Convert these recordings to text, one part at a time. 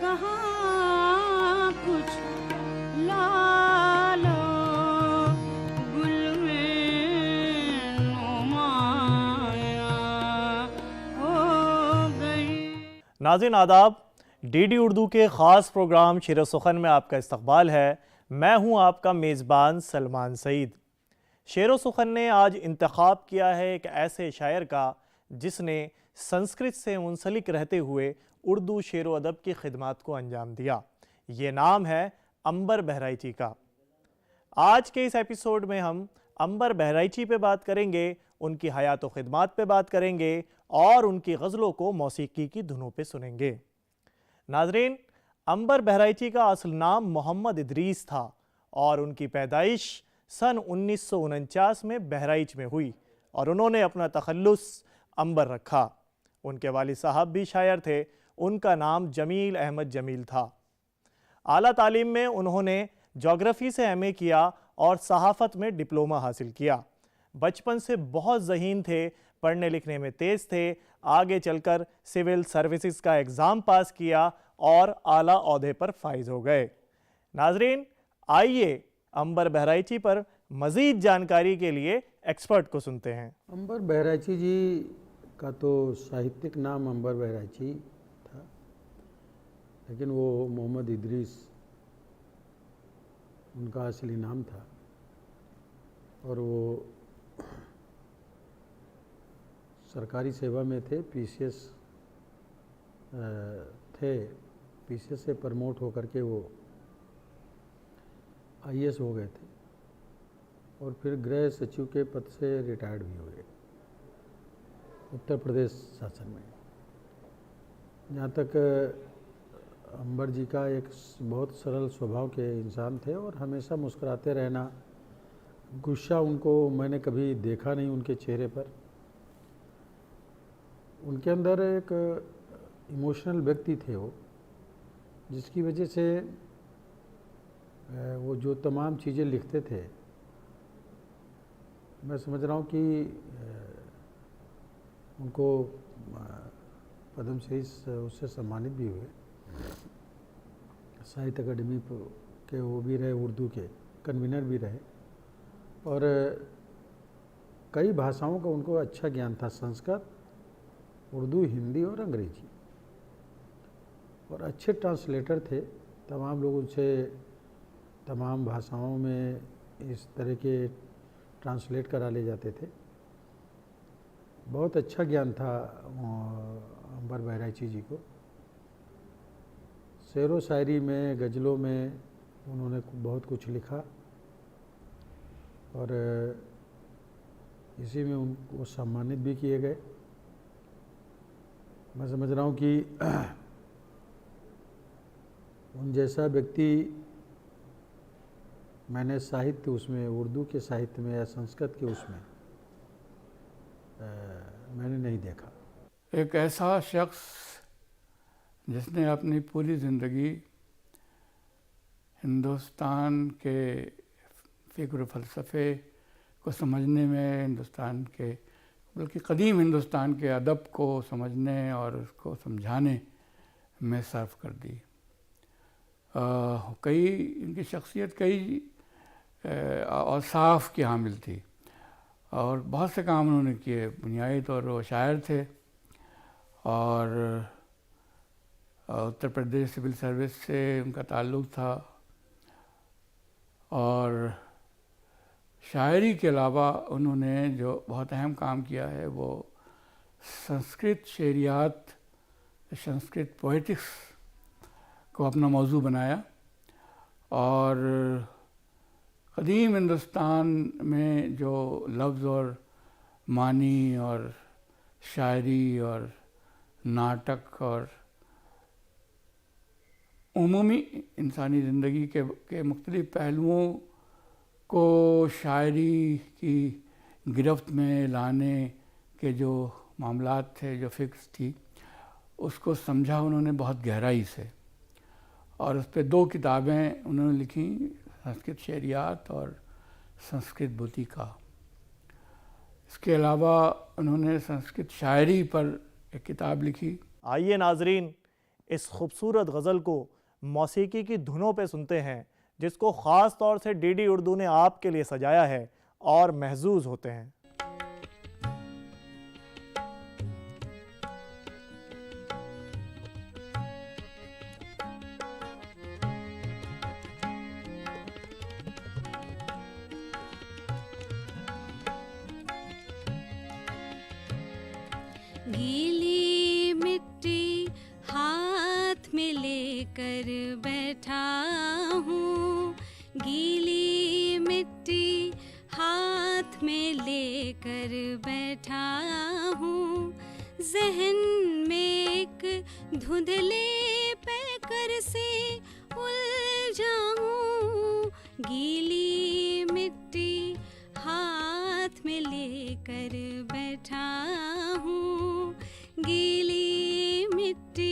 कहाँ कुछ लालो गुल में नुमाया हो गई। नाज़रीन आदाब, डीडी उर्दू के ख़ास प्रोग्राम शेर सुखन में आपका इस्तकबाल है। मैं हूं आपका मेज़बान सलमान सईद। शेर सुखन ने आज इंतखाब किया है एक ऐसे शायर का जिसने संस्कृत से मुंसलिक रहते हुए उर्दू शेर व अदब की खिदमत को अंजाम दिया। ये नाम है अंबर बहराइची का। आज के इस एपिसोड में हम अंबर बहराइची पे बात करेंगे, उनकी हयात व खिदमत पे बात करेंगे और उनकी गज़लों को मौसीकी की धुनों पे सुनेंगे। नाजरीन, अंबर बहराइची का असल नाम मोहम्मद इदरीस था और उनकी पैदाइश सन 1949 में बहराइच में हुई और उन्होंने अपना तखल्लुस अंबर रखा। उनके वालिद साहब भी शायर थे, उनका नाम जमील अहमद जमील था। आला तालीम में उन्होंने जोग्राफ़ी से एमए किया और सहाफ़त में डिप्लोमा हासिल किया। बचपन से बहुत ज़हीन थे, पढ़ने लिखने में तेज़ थे। आगे चलकर सिविल सर्विसेज का एग्ज़ाम पास किया और आला ओहदे पर फाइज हो गए। नाजरीन, आइए अंबर बहराइची पर मज़ीद जानकारी के लिए एक्सपर्ट को सुनते हैं। अंबर बहराइची जी का तो साहित्यिक नाम अंबर बहराइची था, लेकिन वो मोहम्मद इदरीस उनका असली नाम था और वो सरकारी सेवा में थे, पीसीएस थे। पीसीएस से प्रमोट होकर के वो आईएएस हो गए थे और फिर गृह सचिव के पद से रिटायर्ड भी हुए उत्तर प्रदेश शासन में। जहाँ तक अंबर जी का एक बहुत सरल स्वभाव के इंसान थे और हमेशा मुस्कुराते रहना, गुस्सा उनको मैंने कभी देखा नहीं उनके चेहरे पर। उनके अंदर एक इमोशनल व्यक्ति थे वो, जिसकी वजह से वो जो तमाम चीज़ें लिखते थे, मैं समझ रहा हूँ कि उनको पद्मश्री उससे सम्मानित भी हुए। साहित्य अकादमी के वो भी रहे, उर्दू के कन्वीनर भी रहे और कई भाषाओं का उनको अच्छा ज्ञान था, संस्कृत, उर्दू, हिंदी और अंग्रेजी, और अच्छे ट्रांसलेटर थे। तमाम लोग उनसे तमाम भाषाओं में इस तरह के ट्रांसलेट करा ले जाते थे। बहुत अच्छा ज्ञान था अंबर बहराइची जी को। शेर व शायरी में, गज़लों में उन्होंने बहुत कुछ लिखा और इसी में उनको सम्मानित भी किए गए। मैं समझ रहा हूँ कि उन जैसा व्यक्ति मैंने साहित्य उसमें, उर्दू के साहित्य में या संस्कृत के उसमें मैंने नहीं देखा। एक ऐसा शख्स जिसने अपनी पूरी ज़िंदगी हिंदुस्तान के फ़िक्र फ़लसफ़े को समझने में, हिंदुस्तान के बल्कि कदीम हिंदुस्तान के अदब को समझने और उसको समझाने में सर्फ कर दी। कई इनकी शख्सियत कई औसाफ की हामिल थी और बहुत से काम उन्होंने किए। बुनियादी तौर पर वो शायर थे और उत्तर प्रदेश सिविल सर्विस से उनका ताल्लुक़ था और शायरी के अलावा उन्होंने जो बहुत अहम काम किया है वो संस्कृत शेरियात, संस्कृत पोएटिक्स को अपना मौजू बनाया और कदीम हिंदुस्तान में जो लफ्ज़ और मानी और शायरी और नाटक और उमूमी इंसानी ज़िंदगी के मुख्तलिफ़ पहलुओं को शायरी की गिरफ्त में लाने के जो मामलात थे, जो फ़िक्र थी, उसको समझा उन्होंने बहुत गहराई से और उस पर 2 किताबें उन्होंने लिखी, संस्कृत शेरियात और संस्कृत बुतिका। इसके अलावा उन्होंने संस्कृत शायरी पर एक किताब लिखी। आइए नाजरीन, इस खूबसूरत गज़ल को मौसीकी की धुनों पे सुनते हैं, जिसको ख़ास तौर से डीडी उर्दू ने आपके लिए सजाया है, और महजूज होते हैं। गीली मिट्टी हाथ में लेकर बैठा हूँ, गीली मिट्टी हाथ में लेकर बैठा हूँ, ज़हन में एक धुंधले पैकर से उलझा हूँ, गीली मिट्टी हाथ में लेकर बैठा हूँ, गीली मिट्टी।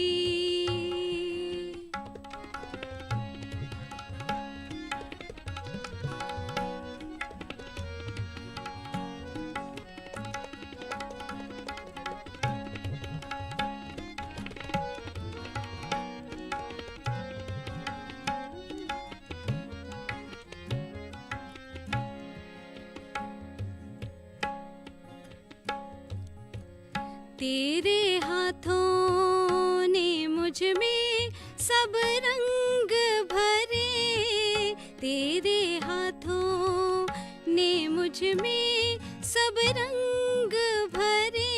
तेरे हाथों ने मुझ में सब रंग भरे, तेरे हाथों ने मुझ में सब रंग भरे,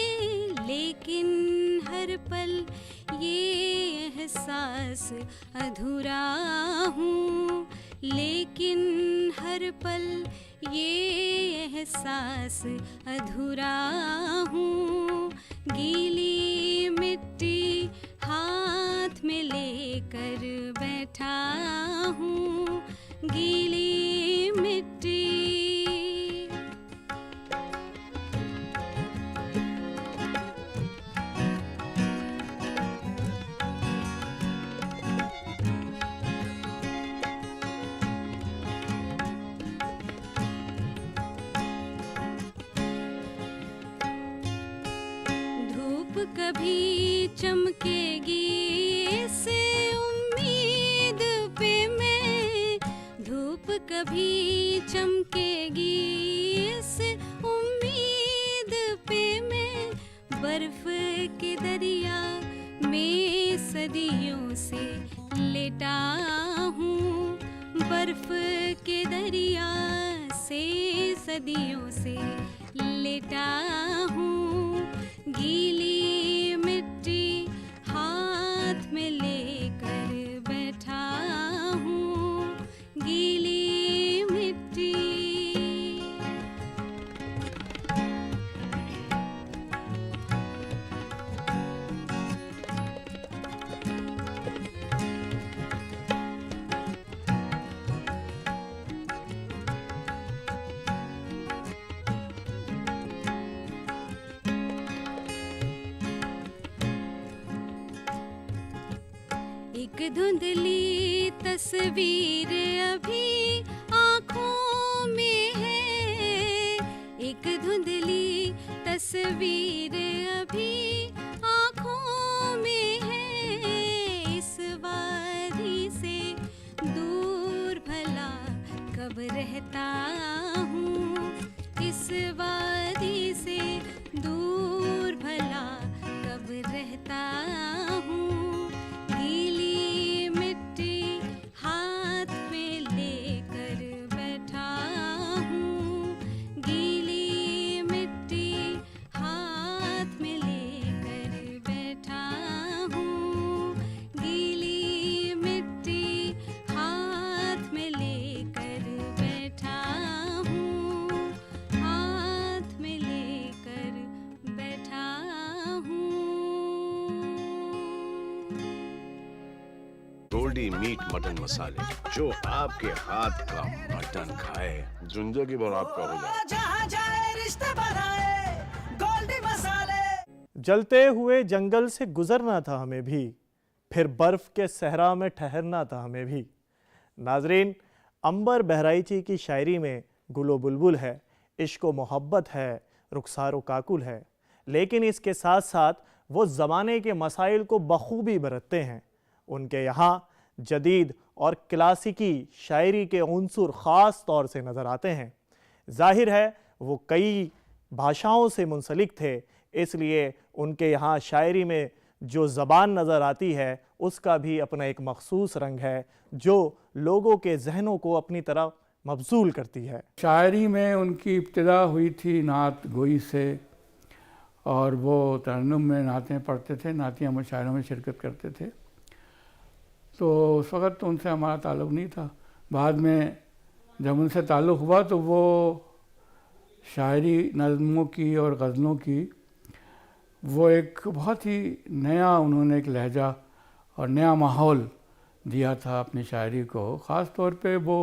लेकिन हर पल ये एहसास अधूरा हूँ, लेकिन हर पल ये एहसास अधूरा हूँ, गीली मिट्टी हाथ में लेकर बैठा हूँ, गीली मिट्टी। कभी चमकेगी इस उम्मीद पे मैं, धूप कभी चमकेगी इस उम्मीद पे मैं, बर्फ के दरिया में सदियों से लेटा हूँ, बर्फ के दरिया से सदियों से लेटा हूँ, गीली मिट्टी हाथ में लेकर बैठा हूँ, गीली मिट्टी। एक धुंधली तस्वीर अभी आँखों में है, एक धुंधली तस्वीर अभी आँखों में है, इस वादी से दूर भला कब रहता हूँ, इस वादी से दूर भला कब रहता हूँ, गीली मिट्टी हाथ में लेकर बैठा हूँ, गीली मिट्टी हाथ में लेकर बैठा हूँ, गीली मिट्टी हाथ में लेकर बैठा हूँ, हाथ में लेकर बैठा हूँ। गोल्डी मीट मटन मसाले, जो आपके हाथ का मटन खाए जिंदगी भर आपका हो जाए। जहाँ जाए रिश्ते बनाए गोल्डी मसाले। जलते हुए जंगल से गुजरना था हमें भी, फिर बर्फ़ के सहरा में ठहरना था हमें भी। नाजरीन, अंबर बहराइची की शायरी में गुलो बुलबुल है, इश्क व मोहब्बत है, रुखसारो काकुल है, लेकिन इसके साथ साथ वो ज़माने के मसाइल को बखूबी बरतते हैं। उनके यहाँ जदीद और क्लासिकी शायरी के उन्सुर ख़ास तौर से नज़र आते हैं। जाहिर है वो कई भाषाओं से मुंसलिक थे, इसलिए उनके यहाँ शायरी में जो ज़बान नज़र आती है उसका भी अपना एक मखसूस रंग है जो लोगों के जहनों को अपनी तरफ मबसूल करती है। शायरी में उनकी इब्तिदा हुई थी नात गोई से, और वो तरन्नुम में नातें पढ़ते थे, नातिया मुशायरों में शिरकत करते थे। तो उस वक़्त तो उनसे हमारा ताल्लुक़ नहीं था। बाद में जब उनसे ताल्लुक़ हुआ तो वो शायरी नज़्मों की और गज़लों की वो एक बहुत ही नया उन्होंने एक लहजा और नया माहौल दिया था अपनी शायरी को। ख़ास तौर पे वो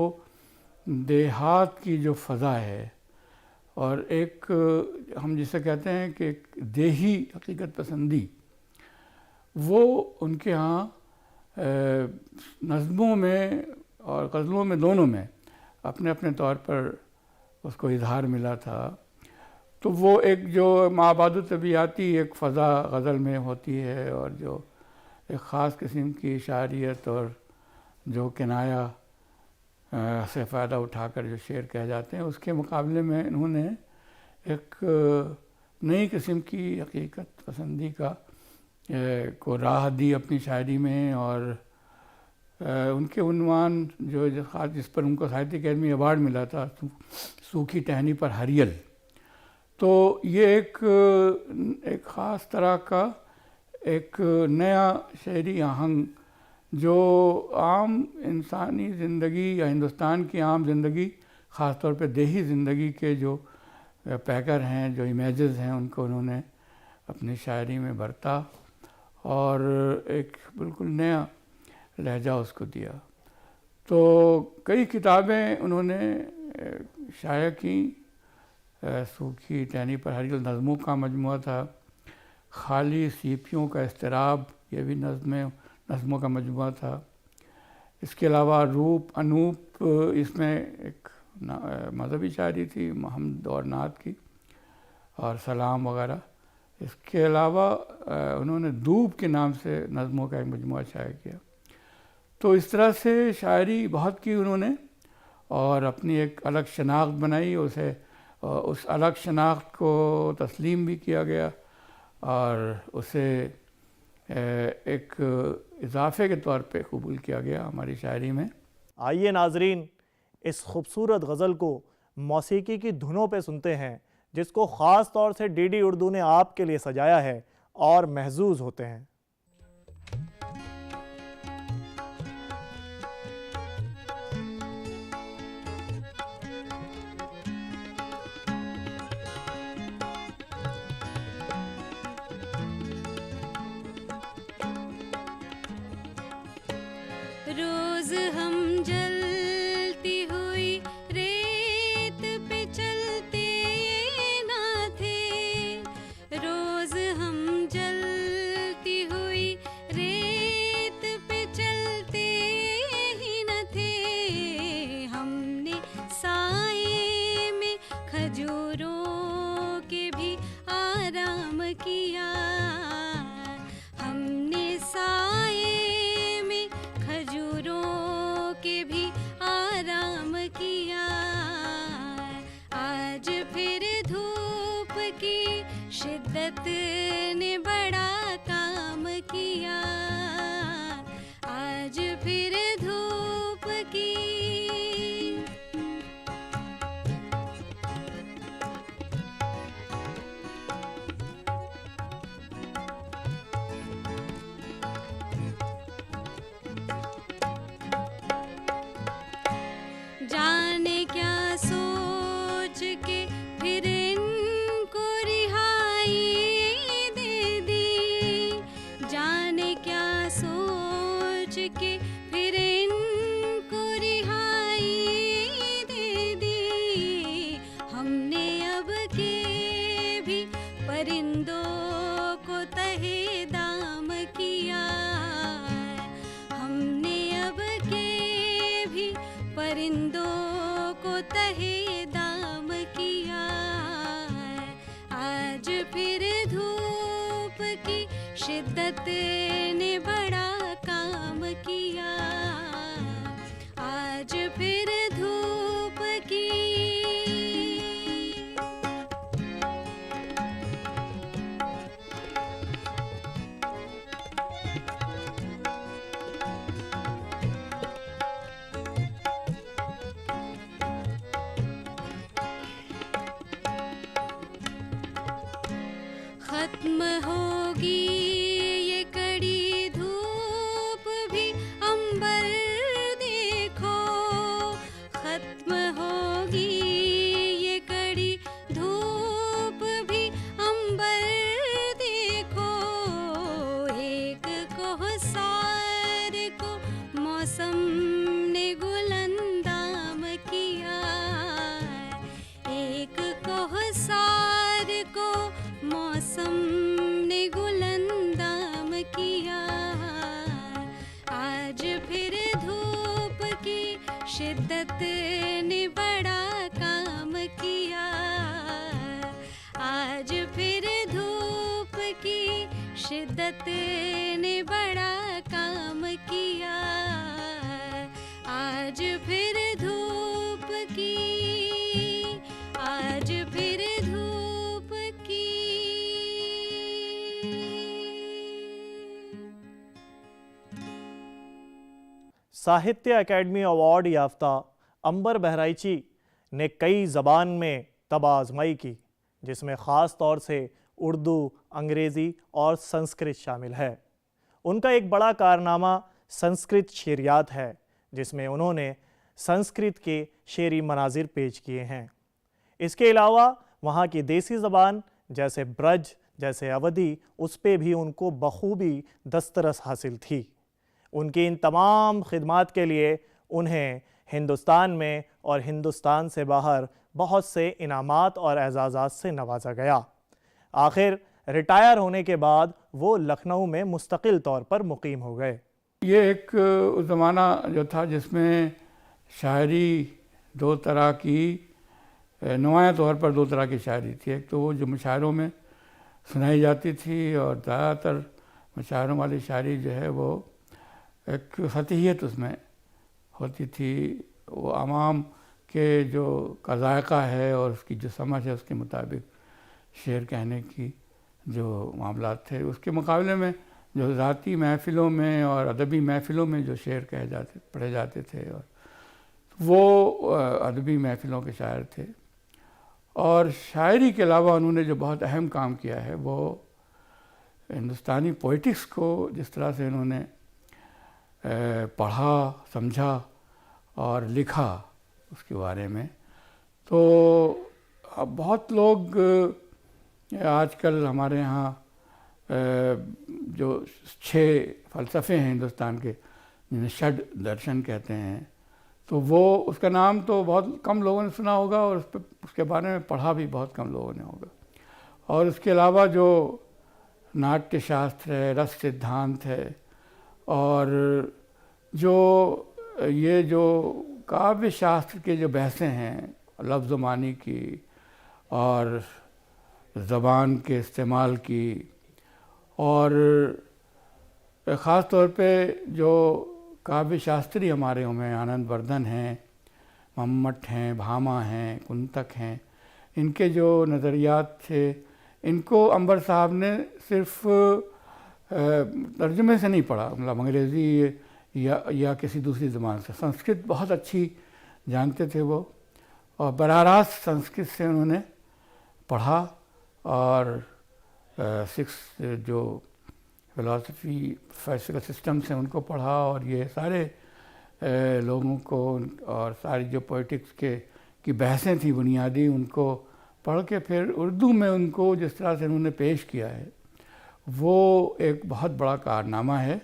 देहात की जो फ़ज़ा है और एक हम जिसे कहते हैं कि एक देही हकीकत पसंदी, वो उनके यहाँ नज़्मों में और गज़लों में दोनों में अपने अपने तौर पर उसको इजहार मिला था। तो वो एक जो माबादु तबीयाती एक फ़ज़ा गज़ल में होती है और जो एक ख़ास किस्म की शायरियत और जो किनाया से फ़ायदा उठाकर जो शेर कह जाते हैं, उसके मुकाबले में इन्होंने एक नई किस्म की हकीकत पसंदी का को राह दी अपनी शायरी में। और उनके उन्वान जो ख़ास जिस पर उनको साहित्य अकादमी अवार्ड मिला था, सूखी टहनी पर हरियल, तो ये एक ख़ास तरह का एक नया शहरी आहंग जो आम इंसानी ज़िंदगी या हिंदुस्तान की आम ज़िंदगी, ख़ास तौर पे देही ज़िंदगी के जो पैकर हैं, जो इमेजेस हैं, उनको उन्होंने अपनी शायरी में बरता और एक बिल्कुल नया लहजा उसको दिया। तो कई किताबें उन्होंने शाया की। सूखी टहनी पर हरियल नज़मों का मजमुआ था, खाली सीपियों का इस्तिराब, ये भी नज़मों का मजमुआ था। इसके अलावा रूप अनूप, इसमें एक मज़हबी शायरी थी, हमद और नात की, और सलाम वगैरह। इसके अलावा उन्होंने दूब के नाम से नज़मों का एक मजमुआ शाया किया। तो इस तरह से शायरी बहुत की उन्होंने और अपनी एक अलग शनाख्त बनाई। उस अलग शनाख्त को तस्लीम भी किया गया और उसे एक इजाफ़े के तौर पे कबूल किया गया हमारी शायरी में। आइए नाजरीन, इस खूबसूरत गज़ल को मौसीकी की धुनों पे सुनते हैं, जिसको ख़ास तौर से डीडी उर्दू ने आपके लिए सजाया है, और महजूज़ होते हैं। रोज हम जलती हुई रेत पे चलते ना थे, रोज हम जलती हुई रेत पे चलते ही न थे। हमने साए में खजूरों के भी आराम किया, हमने साए के भी आराम किया। आज फिर धूप की शिद्दत ने बड़ा काम किया, आज फिर धूप की जाने क्या सोच के फिर इनको रिहाई दे दी, जाने क्या सोच के फिर इनको रिहाई दे दी। हमने अब के भी परिंदों को तहे दाम किया, हमने अब के भी परिंदों को तहे दाम किया। आज फिर धूप की शिद्दत ने बड़ा काम खत्म होगी ये कड़ी धूप भी अंबर देखो, खत्म होगी ये कड़ी धूप भी अंबर देखो। एक कोहसार को मौसम ने गुलंदाम किया, एक कोहसार को मौसम ने गुलंदाम किया। आज फिर धूप की शिद्दत ने बड़ा काम किया, आज फिर धूप की शिद्दत ने बड़ा काम किया, आज फिर धूप की, आज फिर धूप की। साहित्य अकेडमी अवार्ड याफ्ता अंबर बहराइची ने कई ज़बान में तब आजमाई की, जिसमें ख़ास तौर से उर्दू, अंग्रेज़ी और संस्कृत शामिल है। उनका एक बड़ा कारनामा संस्कृत शेरियात है, जिसमें उन्होंने संस्कृत के शेरी मनाजिर पेश किए हैं। इसके अलावा वहाँ की देसी ज़बान जैसे ब्रज, जैसे अवधी, उस पे भी उनको बखूबी दस्तरस हासिल थी। उनकी इन तमाम खिदमात के लिए उन्हें हिंदुस्तान में और हिंदुस्तान से बाहर बहुत से इनामात और एजाज़ात से नवाजा गया। आखिर रिटायर होने के बाद वो लखनऊ में मुस्तकिल तौर पर मुकीम हो गए। ये एक ज़माना जो था जिसमें शायरी दो तरह की, नुमाया तौर पर दो तरह की शायरी थी। एक तो वो जो मुशायरों में सुनाई जाती थी, और ज़्यादातर मुशायरों वाली शायरी जो है वो एक सतहियत उसमें होती थी। वो आवाम के जो का ज़ायक़ा है और उसकी जो समझ है उसके मुताबिक शेर कहने की जो मामलात थे, उसके मुकाबले में जो ज़ाती महफ़िलों में और अदबी महफ़िलों में जो शेर कहे जाते पढ़े जाते थे, और वो अदबी महफ़िलों के शायर थे। और शायरी के अलावा उन्होंने जो बहुत अहम काम किया है वो हिंदुस्तानी पोइटिक्स को जिस तरह से उन्होंने पढ़ा, समझा और लिखा उसके बारे में। तो अब बहुत लोग आजकल हमारे यहाँ जो 6 फ़लसफ़े हैं हिंदुस्तान के, जिन्हें षड दर्शन कहते हैं, तो वो उसका नाम तो बहुत कम लोगों ने सुना होगा और उसके बारे में पढ़ा भी बहुत कम लोगों ने होगा। और उसके अलावा जो नाट्य शास्त्र है, रस सिद्धांत है, और जो ये जो काव्य शास्त्र के जो बहसें हैं, लफ्ज़ मानी की और ज़बान के इस्तेमाल की, और ख़ास तौर पे जो काव्य शास्त्री हमारे में आनंद वर्धन हैं, मम्मट हैं, भामा हैं, कुंतक हैं, इनके जो नज़रियात थे, इनको अंबर साहब ने सिर्फ तर्जुमे से नहीं पढ़ा, मतलब अंग्रेज़ी या किसी दूसरी ज़बान से, संस्कृत बहुत अच्छी जानते थे वो, और बराह रास्त संस्कृत से उन्होंने पढ़ा। और 6 जो फ़िलासफ़ी फ़िज़िकल सिस्टम से उनको पढ़ा, और ये सारे लोगों को और सारी जो पोइटिक्स की बहसें थी बुनियादी, उनको पढ़ के फिर उर्दू में उनको जिस तरह से उन्होंने पेश किया है, वो एक बहुत बड़ा कारनामा है।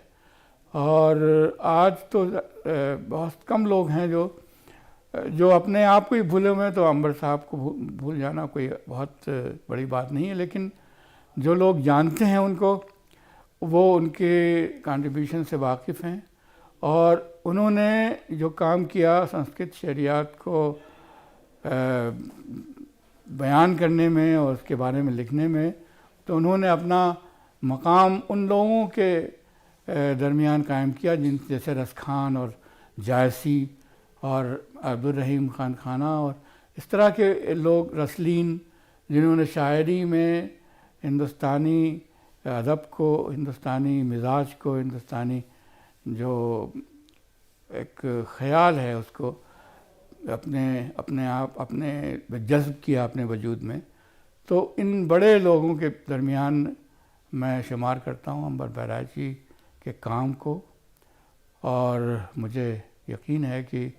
और आज तो बहुत कम लोग हैं जो अपने आप को ही भूले हुए हैं। तो अंबर साहब को भूल जाना कोई बहुत बड़ी बात नहीं है, लेकिन जो लोग जानते हैं उनको, वो उनके कंट्रीब्यूशन से वाकिफ़ हैं। और उन्होंने जो काम किया संस्कृत शरियात को बयान करने में और उसके बारे में लिखने में, तो उन्होंने अपना मकाम उन लोगों के दरमियान कायम किया जिन जैसे रस खान और जायसी और अब्दुल रहीम खान खाना और इस तरह के लोग, रसलीन, जिन्होंने शायरी में हिंदुस्तानी अदब को, हिंदुस्तानी मिजाज को, हिंदुस्तानी जो एक ख़याल है उसको अपने आप जज़्ब किया अपने वजूद में। तो इन बड़े लोगों के दरमियान मैं शुमार करता हूँ अंबर बहराइची के काम को, और मुझे यकीन है कि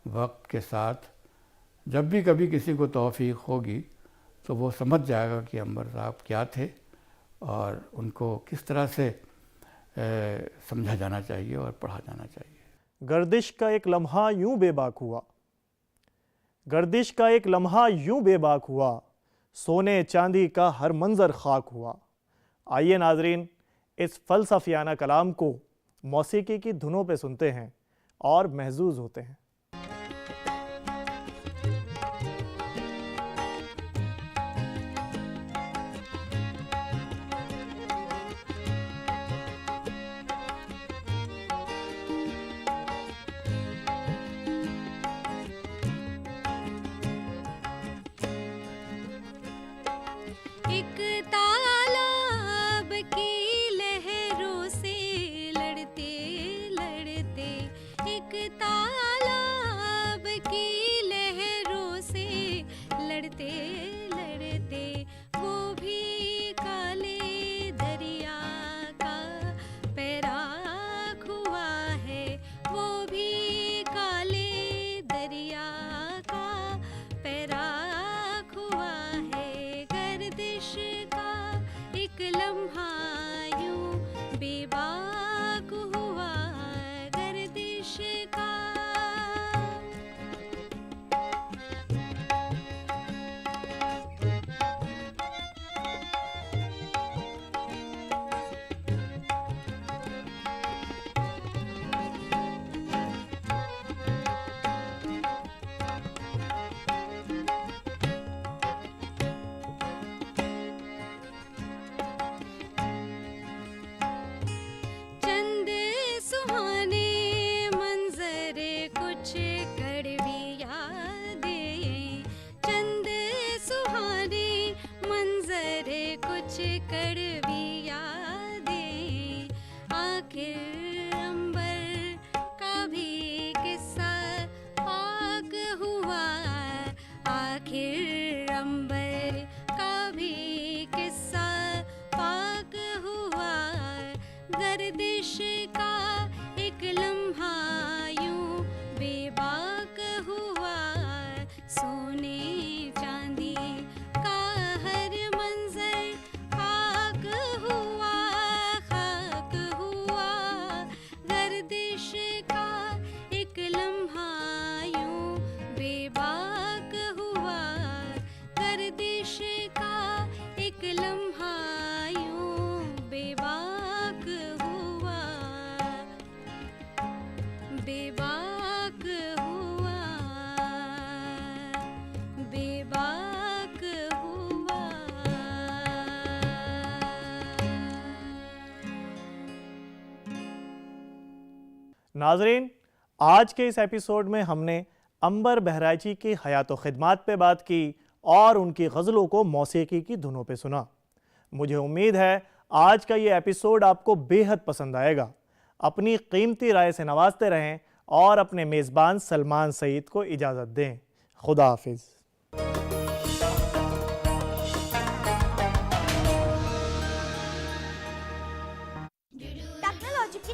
वक्त के साथ जब भी कभी किसी को तौफीक होगी तो वो समझ जाएगा कि अंबर साहब क्या थे और उनको किस तरह से समझा जाना चाहिए और पढ़ा जाना चाहिए। गर्दिश का एक लम्हा यूं बेबाक हुआ, गर्दिश का एक लम्हा यूं बेबाक हुआ, सोने चांदी का हर मंजर खाक हुआ। आइए नाजरीन, इस फ़लसफ़ियाना कलाम को मौसीकी की धुनों पे सुनते हैं और महजूज होते हैं। एक तालाब की लहरों से लड़ते लड़ते, एक तालाब की लहरों से लड़ते लड़ते, वो भी काले दरिया का पैराख हुआ है, वो भी काले दरिया का पैराख हुआ है। गर्दिश का एक लम्हा यूं बेबाक हुआ, गर्दिश का। चंद सुहाने मंजर कुछ कड़वी यादें, चंद सुहाने मंजर कुछ कड़वी यादें, आखिर अंबर का भी किस्सा पाक हुआ, आखिर अंबर का भी किस्सा पाक हुआ। गर्दिश का एक लम्हा यूं बेबाक हुआ, सोने चांदी का हर मंजर खाक हुआ, खाक हुआ। गर्दिश का एक लम्हा यूं बेबाक हुआ, गर्दिश का एक लम्हा यूं बेबाक हुआ, बेबाक हुआ, बेबाक हुआ। नाजरीन, आज के इस एपिसोड में हमने अंबर बहराइची की हयात व खिदमात पे बात की और उनकी गज़लों को मौसीकी की धुनों पे सुना। मुझे उम्मीद है आज का ये एपिसोड आपको बेहद पसंद आएगा। अपनी कीमती राय से नवाजते रहें और अपने मेज़बान सलमान सईद को इजाज़त दें। खुदा हाफिज़।